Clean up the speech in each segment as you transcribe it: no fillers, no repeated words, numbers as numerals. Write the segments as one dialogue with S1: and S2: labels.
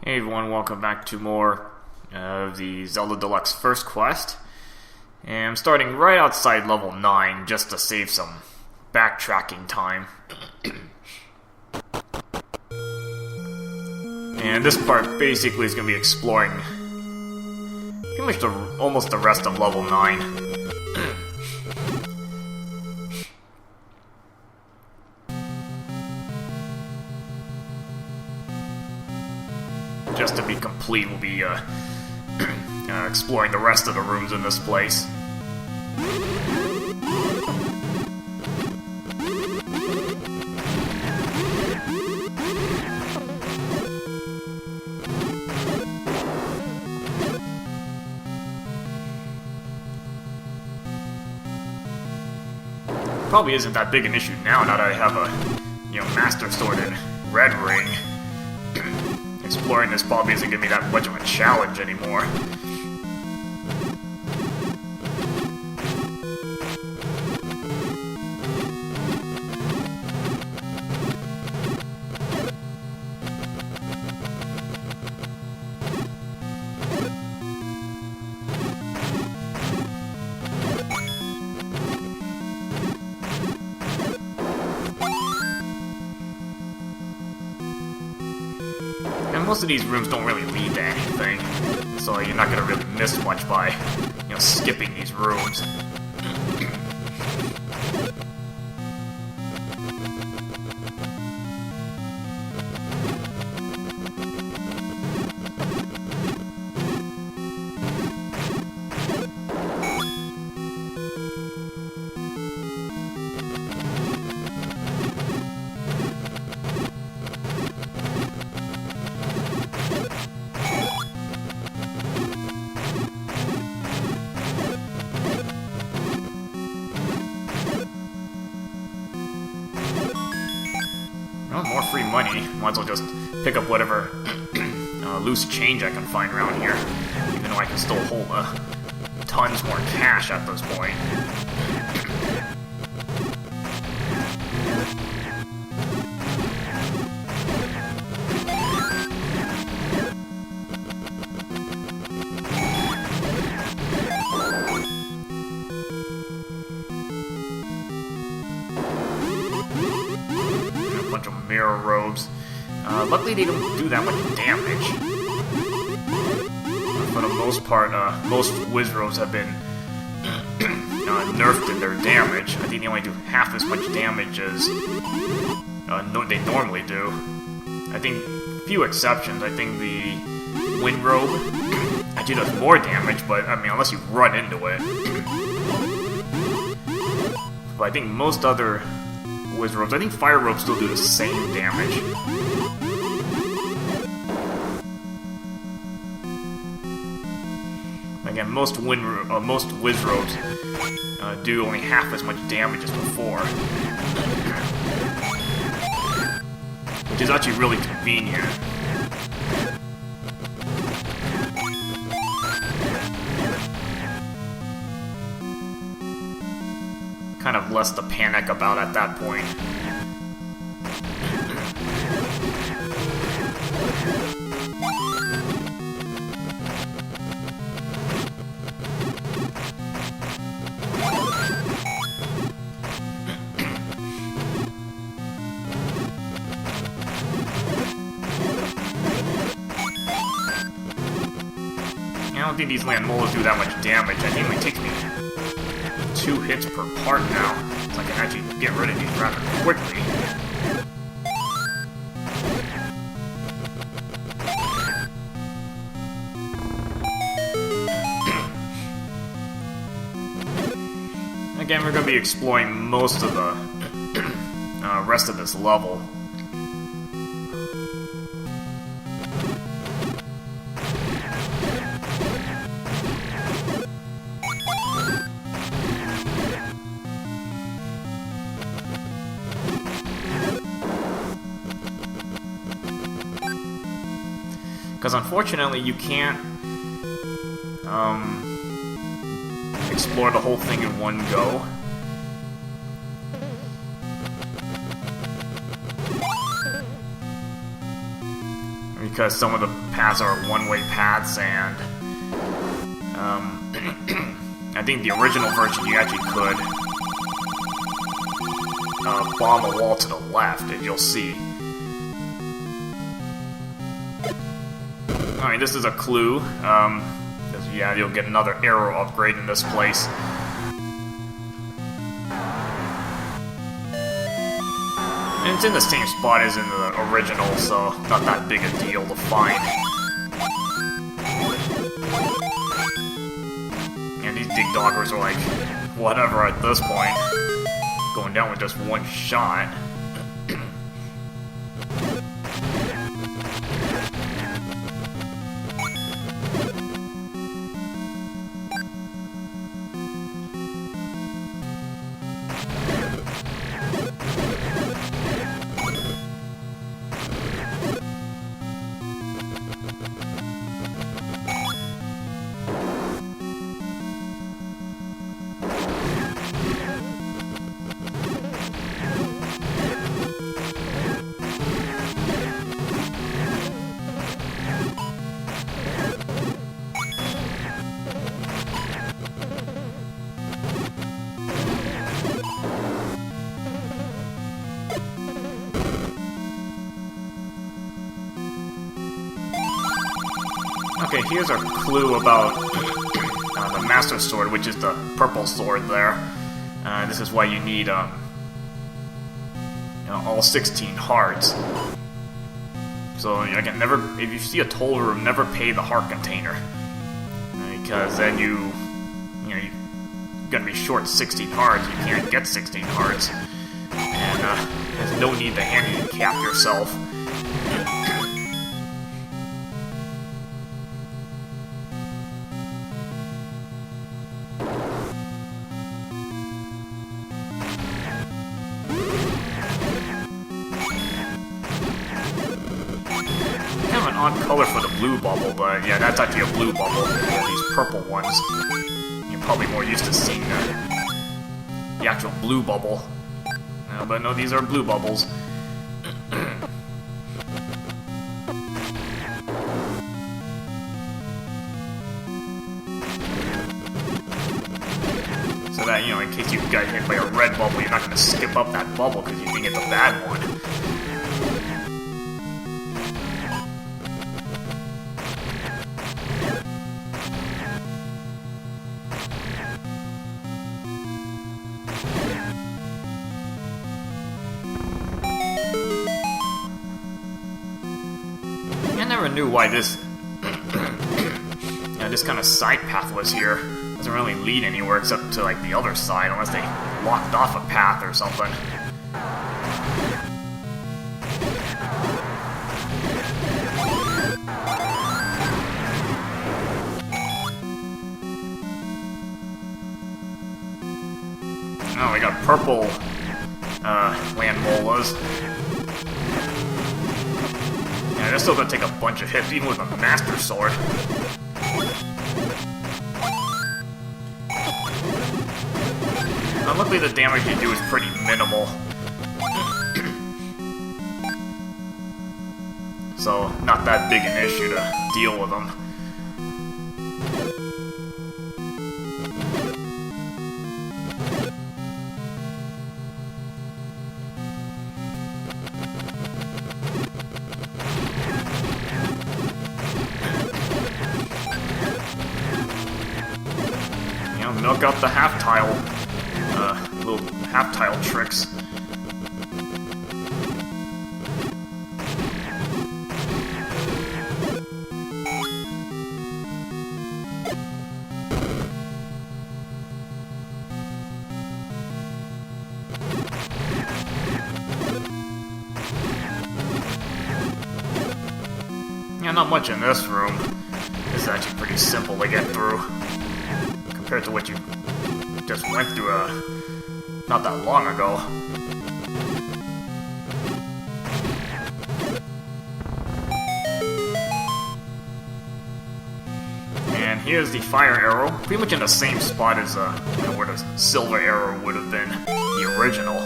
S1: Hey everyone, welcome back to more of the Zelda Deluxe first quest. And I'm starting right outside level 9 just to save some backtracking time. And this part basically is going to be exploring pretty much almost the rest of level 9. Just to be complete, we'll be exploring the rest of the rooms in this place. Probably isn't that big an issue now that I have a, Master Sword and Red Ring. Exploring this probably isn't going to be that much of a challenge anymore. Most of these rooms don't really lead to anything, so you're not going to really miss much by, skipping these rooms. More free money. Might as well just pick up whatever loose change I can find around here. Even though I can still hold tons more cash at this point. Bunch of mirror robes. Luckily they don't do that much damage. For the most part, most whiz robes have been nerfed in their damage. I think they only do half as much damage as they normally do. I think few exceptions. I think the wind robe actually does more damage, but I mean unless you run into it. But I think most other whiz robes. I think fire robes still do the same damage. Again, most whiz robes do only half as much damage as before, which is actually really convenient. Kind of less to panic about at that point. I don't think these land molas do that much damage. I think it only takes me 2 hits per part now, so I can actually get rid of these rather quickly. Again, we're going to be exploring most of the rest of this level. Because unfortunately you can't explore the whole thing in one go. because some of the paths are one-way paths, and I think the original version you actually could bomb a wall to the left, as you'll see. Alright, this is a clue. Yeah, you'll get another arrow upgrade in this place. And it's in the same spot as in the original, so not that big a deal to find. And these dig doggers are like, whatever at this point. Going down with just one shot. Okay, here's our clue about the Master Sword, which is the purple sword there. This is why you need all 16 hearts. So again, never, if you see a toll room, never pay the heart container, because then you're gonna be short 16 hearts. You can't get 16 hearts, and there's no need to handicap yourself. Odd color for the blue bubble, but yeah, that's actually a blue bubble. These purple ones, you're probably more used to seeing the actual blue bubble. But no, these are blue bubbles. So that, in case you got hit by a red bubble, you're not going to skip up that bubble because you think it's a bad one. I never knew why this this kind of side path was here. Doesn't really lead anywhere except to like the other side, unless they locked off a path or something. Oh, we got purple land molas. Yeah, they're still gonna take a bunch of hits, even with a Master Sword. Now, luckily the damage you do is pretty minimal. So, not that big an issue to deal with them. Milk out the half-tile, little half-tile tricks. Yeah, not much in this room. This is actually pretty simple to get through, compared to what you just went through not that long ago. And here's the fire arrow, pretty much in the same spot as where the silver arrow would have been, the original.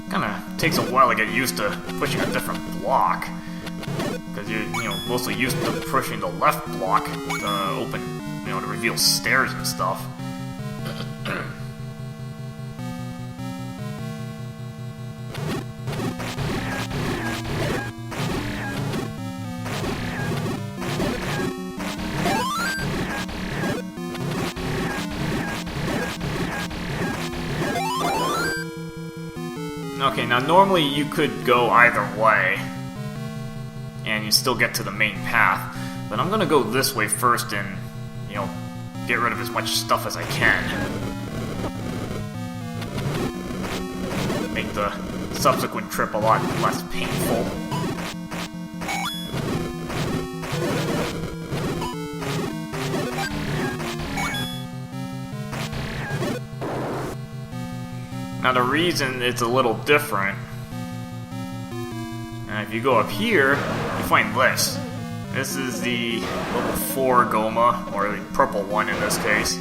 S1: Kinda takes a while to get used to pushing a different block. Because you're, mostly used to pushing the left block to open, to reveal stairs and stuff. Okay, now normally you could go either way, and you still get to the main path, but I'm gonna go this way first and, get rid of as much stuff as I can. Make the subsequent trip a lot less painful. Now the reason it's a little different, if you go up here, you find this. This is the level 4 Goma, or the purple one in this case.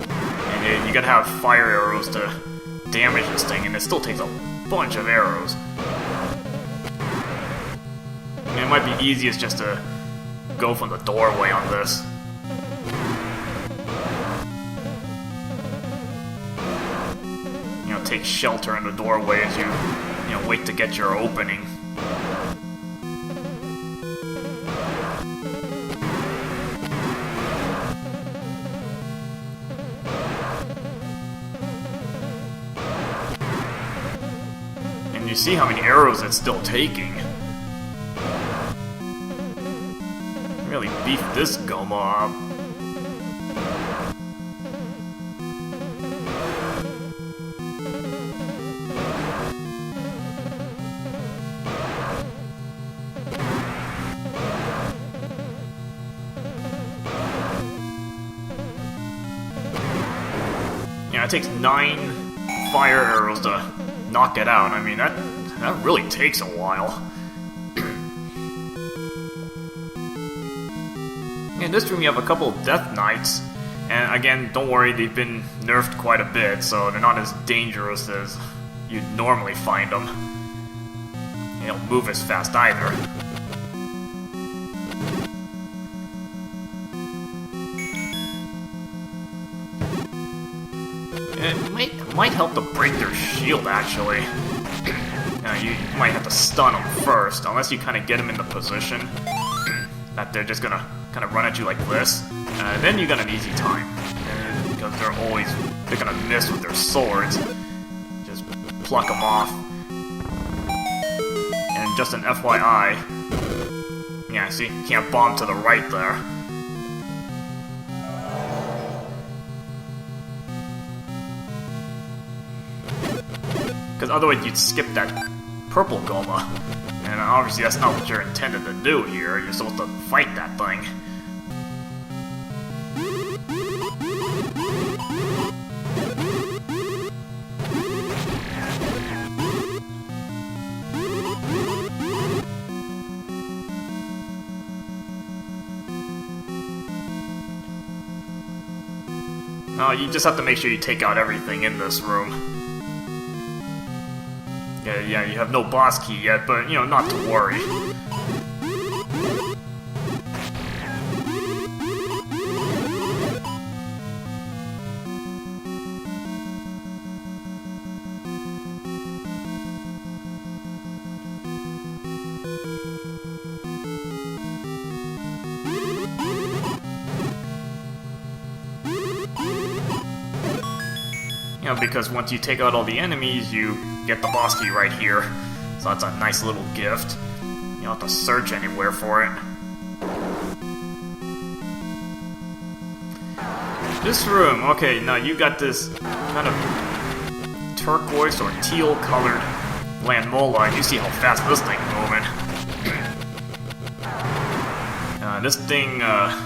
S1: And you gotta have fire arrows to damage this thing, and it still takes a bunch of arrows. And it might be easiest just to go from the doorway on this. Take shelter in the doorway as you wait to get your opening. And you see how many arrows it's still taking. Really beefed this Goma up. It takes 9 fire arrows to knock it out. I mean, that really takes a while. In this room you have a couple of Death Knights, and again, don't worry, they've been nerfed quite a bit, so they're not as dangerous as you'd normally find them. They don't move as fast either. It might help to break their shield, actually. You might have to stun them first, unless you kind of get them in the position that they're just gonna kind of run at you like this. Then you got an easy time, because they're gonna miss with their swords. Just pluck them off. And just an FYI, yeah, see, can't bomb to the right there. Because otherwise you'd skip that purple Goma. And obviously that's not what you're intended to do here. You're supposed to fight that thing. Oh, you just have to make sure you take out everything in this room. Yeah, you have no boss key yet, but, not to worry. Because once you take out all the enemies, you get the boss key right here. So that's a nice little gift. You don't have to search anywhere for it. This room, okay, now you got this kind of turquoise or teal colored Landmola, and you see how fast this thing's moving. This thing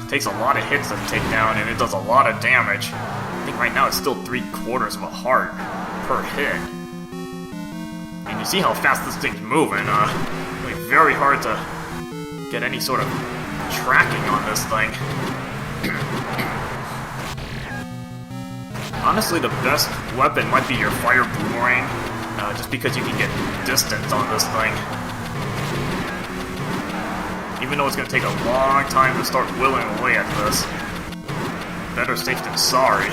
S1: takes a lot of hits to take down, and it does a lot of damage. I think right now it's still 3/4 of a heart per hit. And you see how fast this thing's moving. Really very hard to get any sort of tracking on this thing. Honestly, the best weapon might be your fire boomerang. just because you can get distance on this thing. Even though it's going to take a long time to start whittling away at this. Better safe than sorry,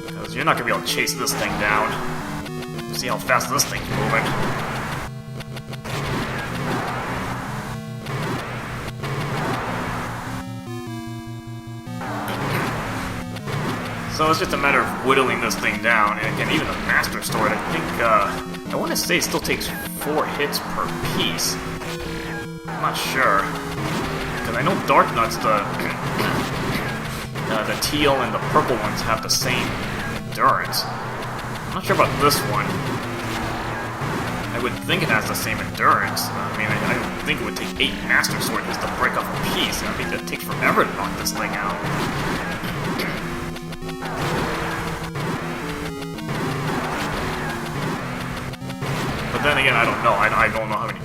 S1: because you're not going to be able to chase this thing down. See how fast this thing's moving. So it's just a matter of whittling this thing down, and again, even the Master Sword, I think, I want to say it still takes 4 hits per piece. I'm not sure, because I know Dark Nuts, the teal and the purple ones have the same endurance. I'm not sure about this one. I would think it has the same endurance. I mean, I would think it would take 8 Master Sword hits to break up a piece, and I think that takes forever to knock this thing out. But then again, I don't know. I don't know how many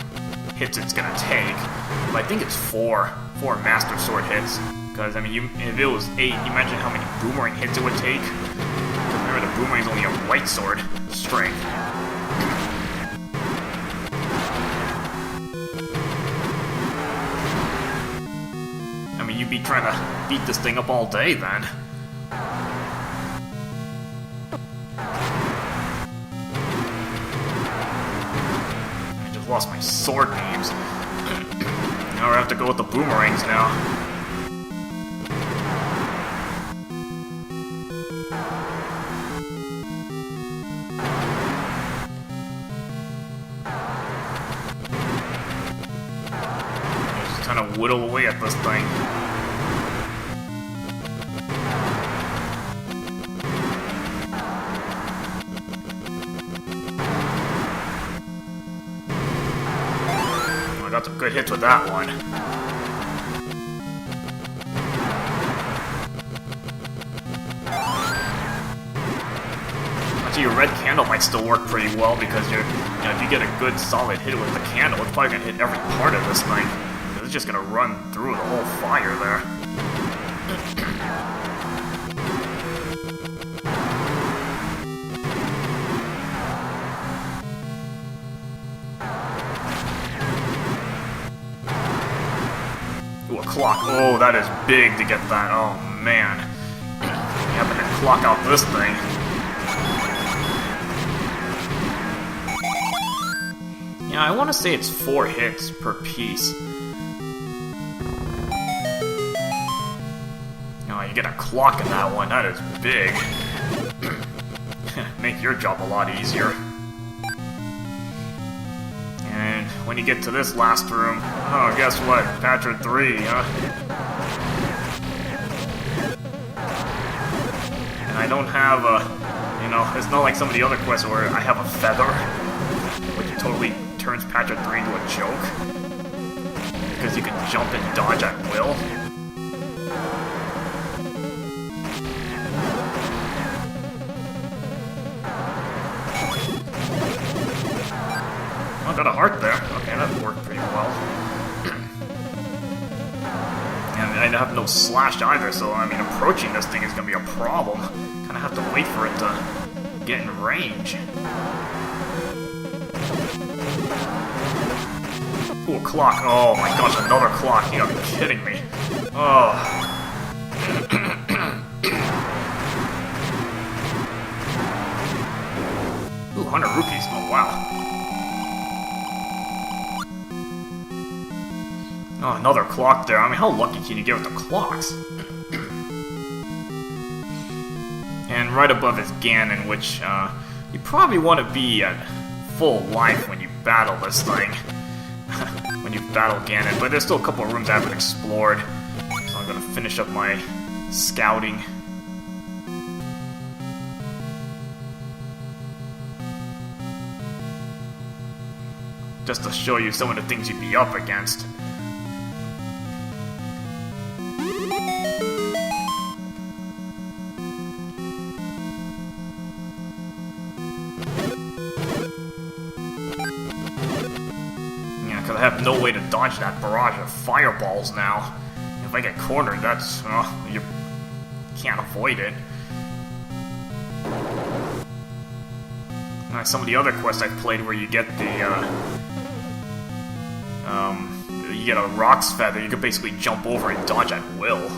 S1: hits it's gonna take. But I think it's 4 Master Sword hits. Because, I mean, if it was 8, imagine how many Boomerang hits it would take. Because remember, the Boomerang's only a white sword strength. I mean, you'd be trying to beat this thing up all day then. I just lost my sword names. Now I have to go with the Boomerangs now. Kind of whittle away at this thing. I got some good hits with that one. Actually, your red candle might still work pretty well because if you get a good solid hit with the candle, it's probably gonna hit every part of this thing. It's just gonna run through the whole fire there. Ooh, a clock. Oh, that is big to get that. Oh, man. You happen to clock out this thing. Yeah, I want to say it's 4 hits per piece. You get a clock in that one, that is big. Make your job a lot easier. And when you get to this last room, oh, guess what? Patrick 3, huh? And I don't have a, it's not like some of the other quests where I have a feather, which totally turns Patrick 3 into a joke. Because you can jump and dodge at will. Oh, got a heart there. Okay, that worked pretty well. And I have no slash either, so I mean, approaching this thing is gonna be a problem. Kind of have to wait for it to get in range. Ooh, a clock. Oh my gosh, another clock. You gotta be kidding me. Oh. Ooh, 100 rupees. Oh, wow. Oh, another clock there. I mean, how lucky can you get with the clocks? And right above is Ganon, which you probably want to be at full life when you battle this thing. When you battle Ganon. But there's still a couple of rooms I haven't explored. So I'm going to finish up my scouting. Just to show you some of the things you'd be up against. Because I have no way to dodge that barrage of fireballs now. If I get cornered, that's, well, you can't avoid it. some of the other quests I've played where you get the, you get a Rock's Feather, you can basically jump over and dodge at will.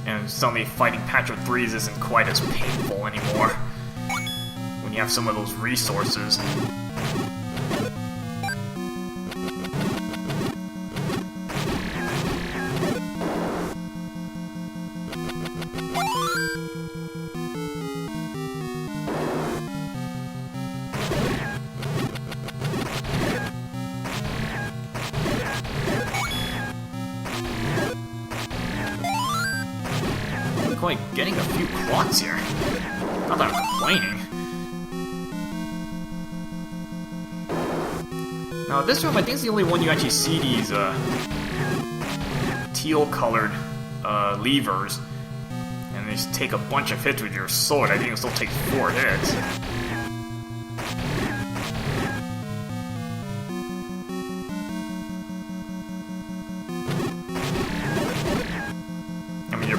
S1: And suddenly fighting Patrick 3s isn't quite as painful anymore when you have some of those resources. Quite getting a few clocks here. Not that I'm complaining. Now this room I think is the only one you actually see these teal colored levers. And they just take a bunch of hits with your sword. I think it'll still take 4 hits.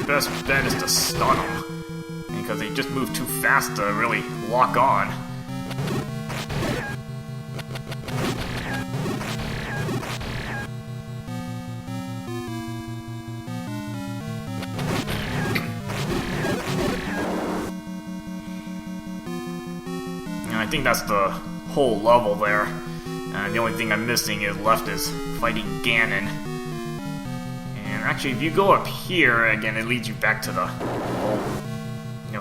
S1: Best bet is to stun them, because they just move too fast to really lock on. And I think that's the whole level there. The only thing I'm missing left is fighting Ganon. Actually, if you go up here, again, it leads you back to the whole,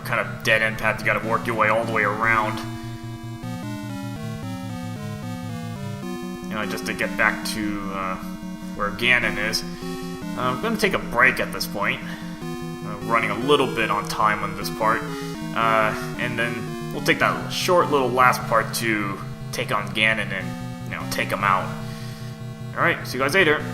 S1: kind of dead-end path. You gotta work your way all the way around. Just to get back to where Ganon is. I'm gonna take a break at this point. Running a little bit on time on this part. And then we'll take that short little last part to take on Ganon and, take him out. Alright, see you guys later.